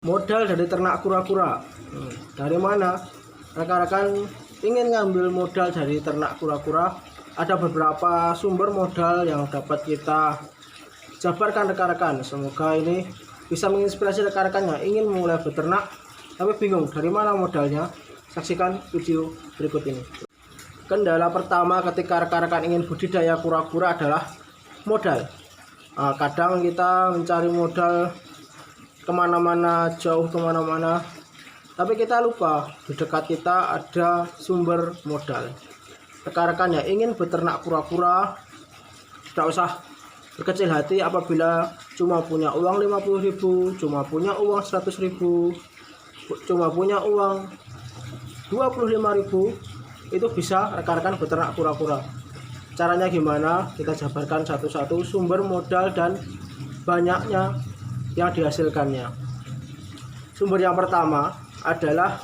Modal dari ternak kura-kura. Dari mana? Rekan-rekan ingin ngambil modal dari ternak kura-kura, ada beberapa sumber modal yang dapat kita jabarkan rekan-rekan. Semoga ini bisa menginspirasi rekan-rekan yang ingin mulai beternak tapi bingung dari mana modalnya. Saksikan video berikut ini. Kendala pertama ketika rekan-rekan ingin budidaya kura-kura adalah modal. Kadang kita mencari modal kemana-mana, jauh kemana-mana, tapi kita lupa di dekat kita ada sumber modal. Rekan-rekan yang ingin beternak kura-kura tidak usah berkecil hati apabila cuma punya uang 50.000, cuma punya uang 100.000, cuma punya uang 25.000, itu bisa rekan-rekan beternak kura-kura. Caranya gimana? Kita jabarkan satu-satu sumber modal dan banyaknya yang dihasilkannya. Sumber yang pertama adalah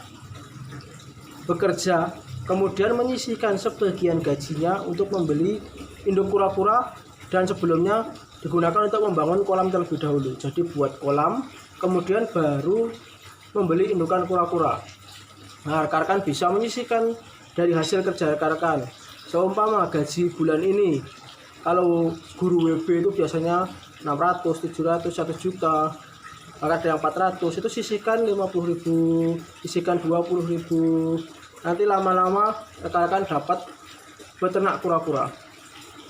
bekerja, kemudian menyisihkan sebagian gajinya untuk membeli induk kura-kura, dan sebelumnya digunakan untuk membangun kolam terlebih dahulu. Jadi buat kolam, kemudian baru membeli indukan kura-kura. Nah, rekan-rekan bisa menyisihkan dari hasil kerja rekan-rekan. Seumpama gaji bulan ini, kalau guru WB itu biasanya 600, 700, 1 juta, maka ada yang 400, itu sisihkan 50.000, sisihkan 20.000. Nanti lama-lama rekan-rekan dapat beternak kura-kura.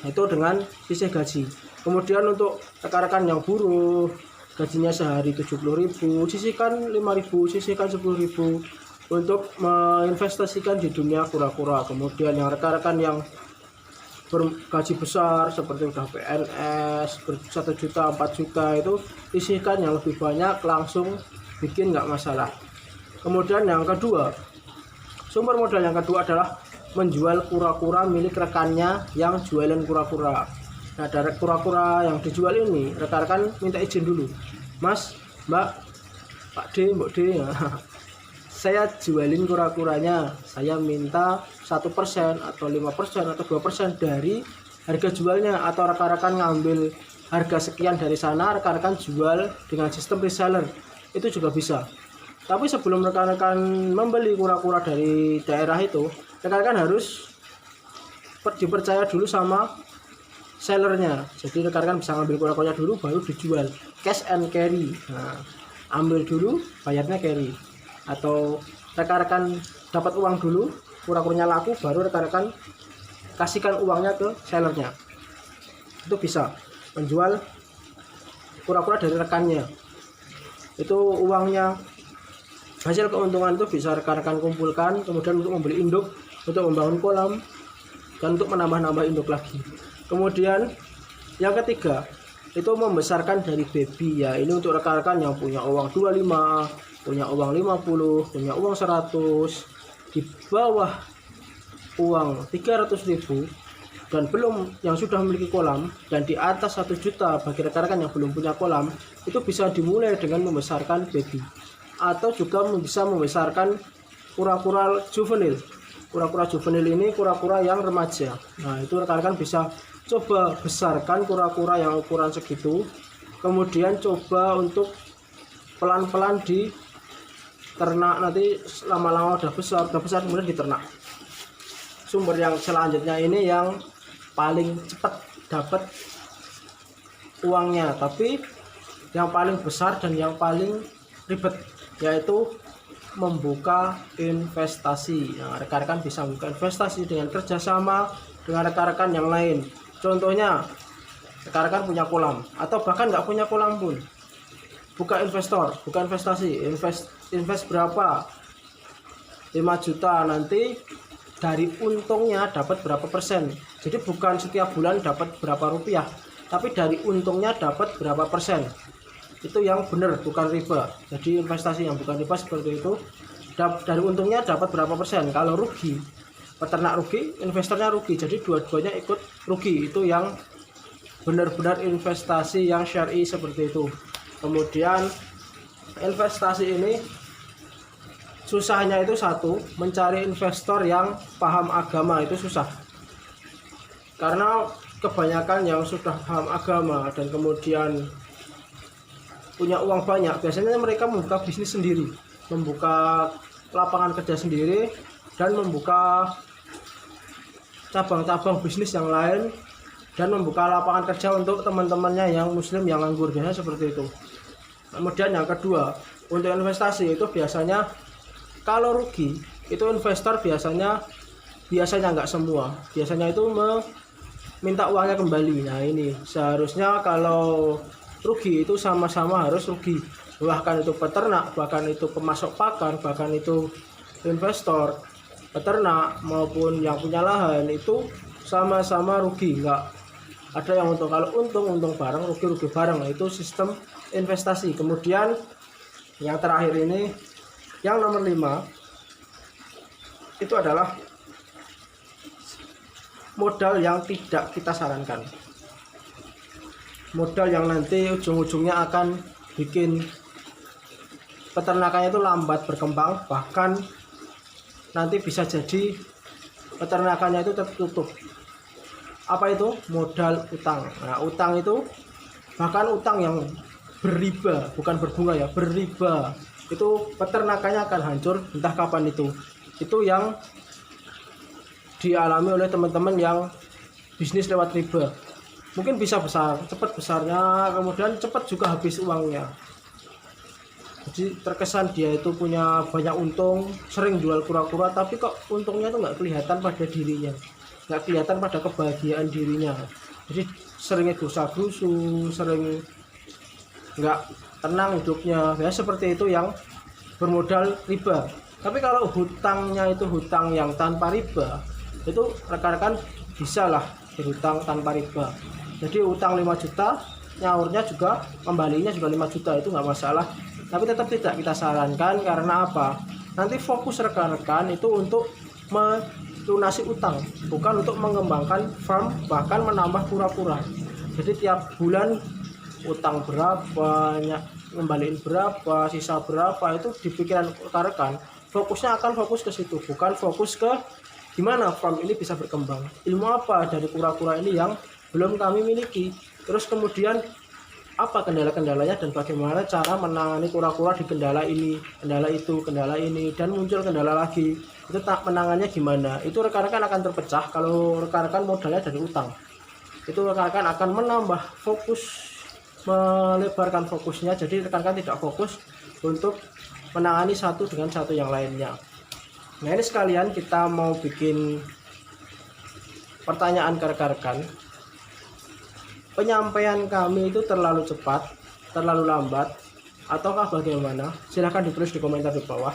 Itu dengan sisih gaji. Kemudian untuk rekan-rekan yang buruh, gajinya sehari 70.000, sisihkan 5.000, sisihkan 10.000 untuk menginvestasikan di dunia kura-kura. Kemudian yang rekan-rekan yang bergaji besar seperti udah PNS 1 juta, 4 juta, itu sisihkan yang lebih banyak, langsung bikin nggak masalah. Kemudian yang kedua, sumber modal yang kedua adalah menjual kura-kura milik rekannya yang jualan kura-kura. Nah, dari kura-kura yang dijual ini rekan-rekan minta izin dulu, Mas, Mbak, Pak D, Mbak D, saya jualin kura-kuranya, saya minta 1% atau 5% atau 2% dari harga jualnya, atau rekan-rekan ngambil harga sekian dari sana, rekan-rekan jual dengan sistem reseller, itu juga bisa. Tapi sebelum rekan-rekan membeli kura-kura dari daerah itu, rekan-rekan harus dipercaya dulu sama sellernya. Jadi rekan-rekan bisa ngambil kura-kuranya dulu baru dijual, cash and carry. Nah, ambil dulu, bayarnya carry. Atau rekan-rekan dapat uang dulu, kura-kuranya laku, baru rekan-rekan kasihkan uangnya ke sellernya. Itu bisa menjual kura-kura dari rekannya. Itu uangnya, hasil keuntungan itu bisa rekan-rekan kumpulkan, kemudian untuk membeli induk, untuk membangun kolam, dan untuk menambah-nambah induk lagi. Kemudian yang ketiga itu membesarkan dari baby, ya ini untuk rekan-rekan yang punya uang 25, punya uang 50, punya uang 100, di bawah uang 300.000 dan belum yang sudah memiliki kolam, dan di atas 1 juta bagi rekan-rekan yang belum punya kolam, itu bisa dimulai dengan membesarkan baby, atau juga bisa membesarkan kura-kura juvenil. Kura-kura juvenil ini kura-kura yang remaja. Nah, itu rekan-rekan bisa coba besarkan kura-kura yang ukuran segitu, kemudian coba untuk pelan-pelan di ternak, nanti lama-lama udah besar kemudian diternak. Sumber yang selanjutnya ini yang paling cepat dapat uangnya, tapi yang paling besar dan yang paling ribet, yaitu membuka investasi. Nah, rekan-rekan bisa membuka investasi dengan kerjasama dengan rekan-rekan yang lain. Contohnya rekan-rekan punya kolam, atau bahkan nggak punya kolam pun, buka investor, buka investasi, invest berapa, 5 juta, nanti dari untungnya dapat berapa persen. Jadi bukan setiap bulan dapat berapa rupiah, tapi dari untungnya dapat berapa persen. Itu yang benar, bukan riba. Jadi investasi yang bukan riba seperti itu, dari untungnya dapat berapa persen. Kalau rugi, peternak rugi, investornya rugi, jadi dua-duanya ikut rugi. Itu yang benar-benar investasi yang syar'i seperti itu. Kemudian investasi ini susahnya itu satu, mencari investor yang paham agama itu susah, karena kebanyakan yang sudah paham agama dan kemudian punya uang banyak, biasanya mereka membuka bisnis sendiri, membuka lapangan kerja sendiri, dan membuka cabang-cabang bisnis yang lain, dan membuka lapangan kerja untuk teman-temannya yang muslim yang nganggur, biasanya seperti itu. Kemudian yang kedua, untuk investasi itu biasanya kalau rugi itu investor biasanya nggak semua, biasanya itu minta uangnya kembali. Nah ini seharusnya kalau rugi itu sama-sama harus rugi, bahkan itu peternak, bahkan itu pemasok pakan, bahkan itu investor peternak maupun yang punya lahan, itu sama-sama rugi, nggak ada yang untung. Kalau untung bareng, rugi bareng. Nah, itu sistem investasi. Kemudian yang terakhir ini, yang nomor 5, itu adalah modal yang tidak kita sarankan, modal yang nanti ujung-ujungnya akan bikin peternakannya itu lambat berkembang, bahkan nanti bisa jadi peternakannya itu tertutup. Apa itu? Modal utang. Nah, utang itu bahkan utang yang berriba, bukan berbunga ya, berriba, itu peternakannya akan hancur entah kapan. Itu yang dialami oleh teman-teman yang bisnis lewat riba. Mungkin bisa besar, cepat besarnya, kemudian cepat juga habis uangnya. Jadi terkesan dia itu punya banyak untung, sering jual kura-kura, tapi kok untungnya itu nggak kelihatan pada dirinya, nggak kelihatan pada kebahagiaan dirinya. Jadi seringnya gerusa-gerusu, sering nggak tenang hidupnya, ya seperti itu yang bermodal riba. Tapi kalau hutangnya itu hutang yang tanpa riba, itu rekan-rekan bisa lah berhutang tanpa riba. Jadi utang 5 juta, nyaurnya juga, kembalinya juga 5 juta, itu nggak masalah. Tapi tetap tidak kita sarankan, karena apa? Nanti fokus rekan-rekan itu untuk melunasi utang, bukan untuk mengembangkan farm, bahkan menambah kura-kura. Jadi tiap bulan utang berapa, ngembaliin berapa, sisa berapa, itu di pikiran rekan-rekan. Fokusnya akan fokus ke situ, bukan fokus ke gimana farm ini bisa berkembang, ilmu apa dari kura-kura ini yang belum kami miliki, terus kemudian apa kendala-kendalanya dan bagaimana cara menangani kura-kura di kendala ini, kendala itu, kendala ini, dan muncul kendala lagi, itu tak menangannya gimana. Itu rekan-rekan akan terpecah kalau rekan-rekan modalnya dari utang. Itu rekan-rekan akan menambah fokus, melebarkan fokusnya, jadi rekan-rekan tidak fokus untuk menangani satu dengan satu yang lainnya. Nah ini sekalian kita mau bikin pertanyaan ke rekan-rekan. Penyampaian kami itu terlalu cepat, terlalu lambat, ataukah bagaimana? Silahkan ditulis di komentar di bawah.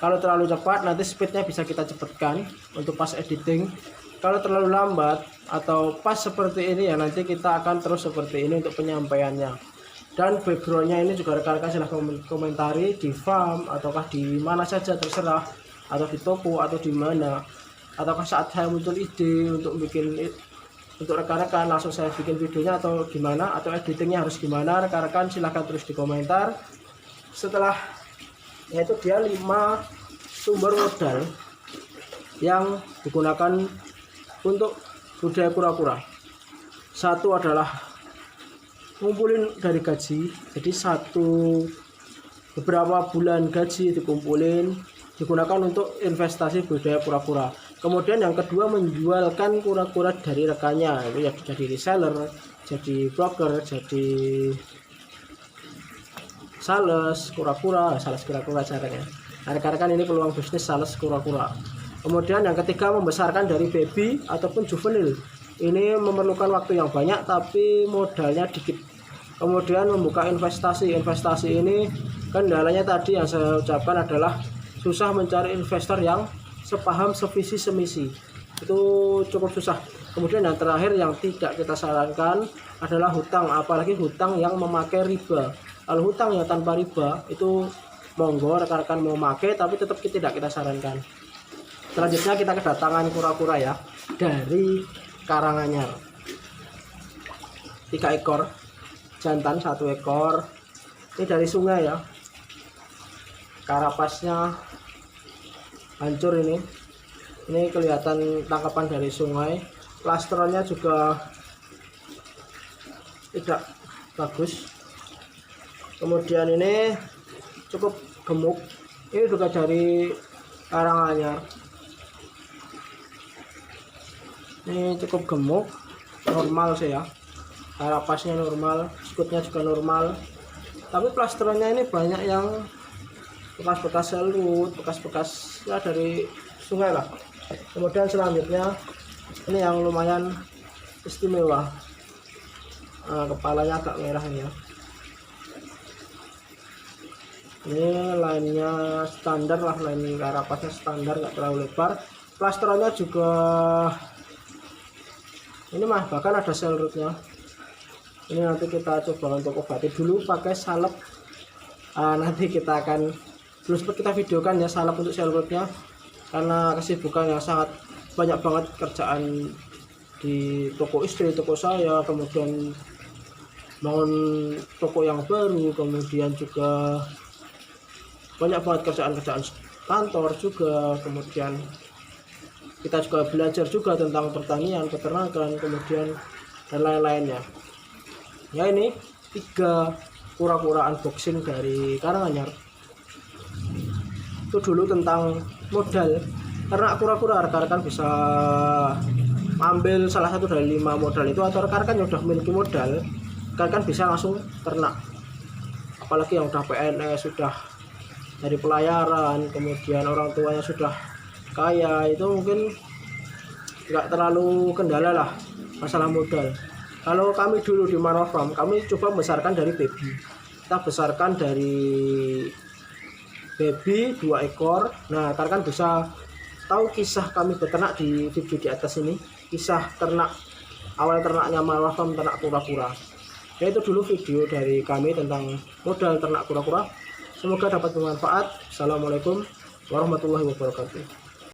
Kalau terlalu cepat, nanti speednya bisa kita cepatkan untuk pas editing. Kalau terlalu lambat atau pas seperti ini, ya nanti kita akan terus seperti ini untuk penyampaiannya. Dan backgroundnya ini juga rekan-rekan silahkan komentari di farm ataukah di mana saja, terserah, atau di toko atau di mana, ataukah saat saya muncul ide untuk bikin, untuk rekan-rekan langsung saya bikin videonya atau gimana, atau editingnya harus gimana, rekan-rekan silahkan tulis di komentar. Setelah yaitu dia 5 sumber modal yang digunakan untuk budaya kura-kura. Satu adalah ngumpulin dari gaji, jadi beberapa bulan gaji dikumpulin, digunakan untuk investasi budaya kura-kura. Kemudian yang kedua, menjualkan kura-kura dari rekannya, itu ya jadi reseller, jadi broker, jadi sales kura-kura caranya. Nah, rekan-rekan ini peluang bisnis sales kura-kura. Kemudian yang ketiga, membesarkan dari baby ataupun juvenil. Ini memerlukan waktu yang banyak tapi modalnya dikit. Kemudian membuka investasi. Investasi ini kendalanya tadi yang saya ucapkan adalah susah mencari investor yang sepaham, sevisi, semisi. Itu cukup susah. Kemudian yang terakhir yang tidak kita sarankan adalah hutang, apalagi hutang yang memakai riba. Kalau hutang yang tanpa riba itu monggo rekan-rekan mau pakai, tapi tetap tidak kita sarankan. Selanjutnya kita kedatangan kura-kura ya dari Karanganyar. 3 ekor, jantan 1 ekor. Ini dari sungai ya. Karapasnya hancur ini kelihatan tangkapan dari sungai. Plastronnya juga tidak bagus. Kemudian ini cukup gemuk, ini juga dari Karanganyar. Ini cukup gemuk, normal sih ya, karapasnya normal, skutnya juga normal, tapi plasterannya ini banyak yang bekas-bekas selut, bekas-bekas ya dari sungai lah. Kemudian selanjutnya ini yang lumayan istimewa, kepalanya agak merah ini ya. Ini lainnya standar lah, lain karapasnya standar, nggak terlalu lebar. Plasterannya juga ini mah bahkan ada sel rootnya. Ini nanti kita coba untuk obati dulu pakai salep. Nanti kita akan belum sempat kita videokan ya salep untuk sel rootnya, karena kesibukan yang sangat banyak banget kerjaan di toko istri, toko saya, kemudian bangun toko yang baru, kemudian juga banyak banget kerjaan-kerjaan kantor juga, kemudian kita juga belajar juga tentang pertanian, peternakan, kemudian dan lain-lainnya. Ya, ini 3 kura-kura unboxing dari Karanganyar. Itu dulu tentang modal ternak kura-kura. Rekan-rekan bisa ambil salah satu dari 5 modal itu, atau rekan-rekan yang udah memiliki modal, rekan-rekan bisa langsung ternak. Apalagi yang udah PNS, sudah dari pelayaran, kemudian orang tuanya sudah kaya, itu mungkin nggak terlalu kendala lah masalah modal. Kalau kami dulu di Marwa Farm, kami coba membesarkan dari baby. Kita besarkan dari baby 2 ekor. Nah, kalian bisa tahu kisah kami beternak di video di atas ini, kisah ternak awal ternaknya Marwa Farm, ternak kura-kura. Ya, itu dulu video dari kami tentang modal ternak kura-kura. Semoga dapat bermanfaat. Assalamualaikum warahmatullahi wabarakatuh.